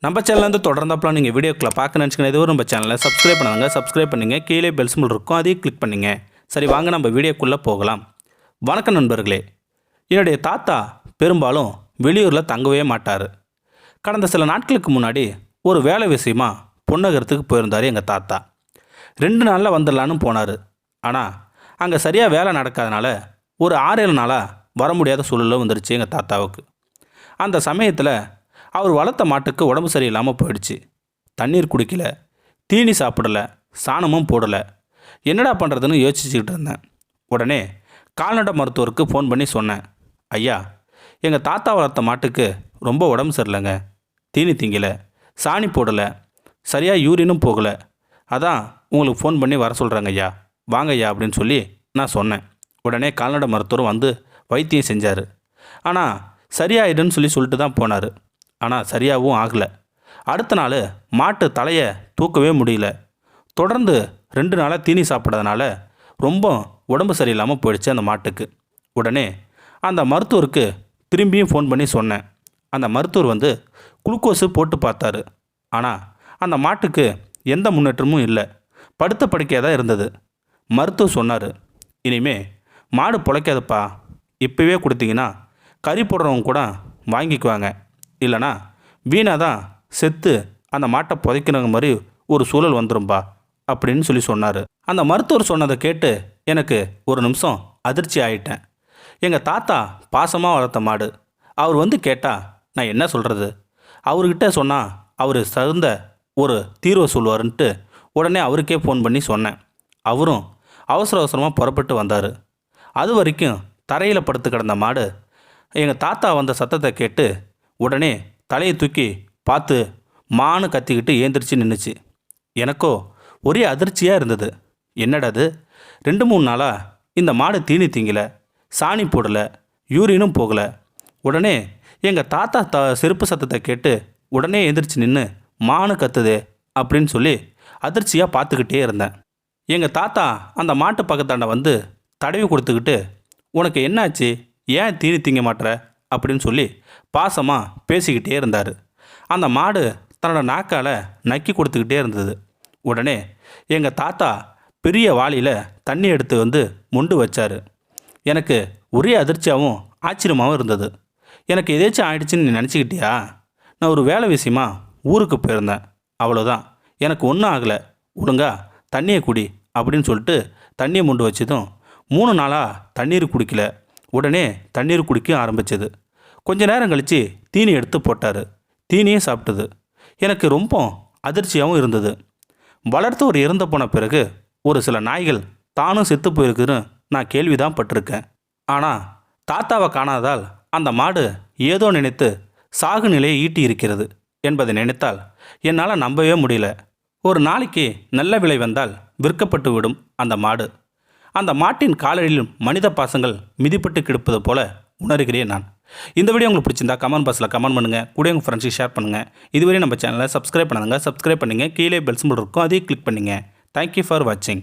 நம்ம சேனல்லேருந்து தொடர்ந்தாப்பலாம் நீங்கள் வீடியோக்களை பார்க்க நினச்சிங்கன்னா இதுவும் நம்ம சேனலை சப்ஸ்கிரைப் பண்ணுங்கள் கீழே பெல் சிம்பிள் இருக்கும் அதையும் கிளிக் பண்ணுங்க. சரி வாங்க நம்ம வீடியோக்குள்ளே போகலாம். வணக்கம் நண்பர்களே. என்னுடைய தாத்தா பெரும்பாலும் வெளியூரில் தங்கவே மாட்டார். கடந்த சில நாட்களுக்கு முன்னாடி ஒரு வேலை விஷயமா பொன்னகரத்துக்கு போயிருந்தார் எங்கள் தாத்தா. 2 நாளில் வந்துடலான்னு போனார். ஆனால் அங்கே சரியாக வேலை நடக்காதனால ஒரு 6-7 நாளாக வர முடியாத சூழலில் வந்துடுச்சு எங்கள் தாத்தாவுக்கு. அந்த சமயத்தில் அவர் வளர்த்த மாட்டுக்கு உடம்பு சரியில்லாமல் போயிடுச்சு. தண்ணீர் குடிக்கல, தீனி சாப்பிடலை, சாணமும் போடலை. என்னடா பண்ணுறதுன்னு யோசிச்சுக்கிட்டு இருந்தேன். உடனே கால்நடை மருத்துவருக்கு ஃபோன் பண்ணி சொன்னேன், ஐயா எங்கள் தாத்தா வளர்த்த மாட்டுக்கு ரொம்ப உடம்பு சரியில்லைங்க. தீனி திங்கலை, சாணி போடலை, சரியாக யூரினும் போகலை. அதான் உங்களுக்கு ஃபோன் பண்ணி வர சொல்கிறாங்க ஐயா, வாங்க ஐயா அப்படின்னு சொல்லி நான் சொன்னேன். உடனே கால்நடை மருத்துவரும் வந்து வைத்தியம் செஞ்சார். ஆனால் சரியாயிடுன்னு சொல்லிட்டு தான் போனார். ஆனால் சரியாகவும் ஆகலை. அடுத்த நாள் மாட்டு தலையை தூக்கவே முடியல. தொடர்ந்து 2 நாளாக தீனி சாப்பிட்றதுனால ரொம்ப உடம்பு சரியில்லாமல் போயிடுச்சு அந்த மாட்டுக்கு. உடனே அந்த மருத்துவருக்கு திரும்பியும் ஃபோன் பண்ணி சொன்னேன். அந்த மருத்துவர் வந்து குளுக்கோஸு போட்டு பார்த்தாரு. ஆனால் அந்த மாட்டுக்கு எந்த முன்னேற்றமும் இல்லை. படுத்த படுக்கையாக தான் இருந்தது. மருத்துவர் சொன்னார், இனிமே மாடு பிழைக்காதுப்பா, இப்போவே கொடுத்தீங்கன்னா கறி போடுறவங்க கூட வாங்கிக்குவாங்க, இல்லைனா வீணாக தான் செத்து அந்த மாட்டை புதைக்கிற மாதிரி ஒரு சூழல் வந்துடும்பா அப்படின்னு சொல்லி சொன்னார். அந்த மருத்துவர் சொன்னதை கேட்டு எனக்கு ஒரு நிமிஷம் அதிர்ச்சி ஆகிட்டேன். எங்கள் தாத்தா பாசமாக வளர்த்த மாடு. அவர் வந்து கேட்டால் நான் என்ன சொல்கிறது? அவர்கிட்ட சொன்னால் அவர் தகுந்த ஒரு தீர்வை சொல்லுவாருன்ட்டு உடனே அவருக்கே ஃபோன் பண்ணி சொன்னேன். அவரும் அவசர அவசரமாக புறப்பட்டு வந்தார். அது வரைக்கும் தரையில் படுத்து கிடந்த மாடு எங்கள் தாத்தா வந்த சத்தத்தை கேட்டு உடனே தலையை தூக்கி பார்த்து மானு கத்திக்கிட்டு ஏந்திரிச்சு நின்றுச்சு. எனக்கோ ஒரே அதிர்ச்சியாக இருந்தது. என்னடாது, 2-3 நாளாக இந்த மாடு தீனி திங்கலை, சாணி போடலை, யூரினும் போகலை. உடனே எங்கள் தாத்தா செருப்பு சத்தத்தை கேட்டு உடனே எந்திரிச்சு நின்று மானு கத்துதே அப்படின்னு சொல்லி அதிர்ச்சியாக பார்த்துக்கிட்டே இருந்தேன். எங்கள் தாத்தா அந்த மாட்டு பக்கத்தாண்ட வந்து தடவி கொடுத்துக்கிட்டு, உனக்கு என்னாச்சு, ஏன் தீனி திங்க மாட்டுற அப்படின்னு சொல்லி பாசமாக பேசிக்கிட்டே இருந்தார். அந்த மாடு தன்னோட நாக்கால் நக்கி கொடுத்துக்கிட்டே இருந்தது. உடனே எங்கள் தாத்தா பெரிய வாளியில் தண்ணி எடுத்து வந்து மொண்டு வச்சார். எனக்கு ஒரே அதிர்ச்சியாகவும் ஆச்சரியமாகவும் இருந்தது. எனக்கு எதாச்சும் ஆயிடுச்சுன்னு நீ நினச்சிக்கிட்டியா? நான் ஒரு வேலை விஷயமா ஊருக்கு போயிருந்தேன், அவ்வளோதான். எனக்கு ஒன்றும் ஆகலை, ஒழுங்கா தண்ணியை குடி அப்படின்னு சொல்லிட்டு தண்ணியை மொண்டு வச்சதும் 3 நாளாக தண்ணீர் குடிக்கல. உடனே தண்ணீர் குடிக்க ஆரம்பிச்சது. கொஞ்ச நேரம் கழித்து தீனி எடுத்து போட்டார். தீனியே சாப்பிட்டது. எனக்கு ரொம்ப அதிர்ச்சியாகவும் இருந்தது. வளர்த்தவர் இறந்து போன பிறகு ஒரு சில நாய்கள் தானும் செத்து போயிருக்குன்னு நான் கேள்விதான் பட்டிருக்கேன். ஆனால் தாத்தாவை காணாதால் அந்த மாடு ஏதோ நினைத்து சாகு நிலையை ஈட்டி இருக்கிறது என்பதை நினைத்தால் என்னால் நம்பவே முடியல. ஒரு நாளைக்கு நல்ல விலை வந்தால் விற்கப்பட்டு விடும் அந்த மாடு. அந்த மாட்டின் காலடியில் மனித பாசங்கள் மிதிப்பட்டு கிடப்பது போல உணர்கிறேன் நான். இந்த வீடியோ உங்களுக்கு பிடிச்சிருந்தா கமெண்ட் பாக்ஸில் கமெண்ட் பண்ணுங்கள், கூட உங்கள் ஃப்ரெண்ட்ஸுக்கு ஷேர் பண்ணுங்கள். இதுவரை நம்ம சேனலை சப்ஸ்கிரைப் பண்ணுங்கள், கீழே பெல் சிம்பிள் இருக்கும் அதையும் கிளிக் பண்ணுங்கள். தேங்க்யூ ஃபார் வாட்சிங்.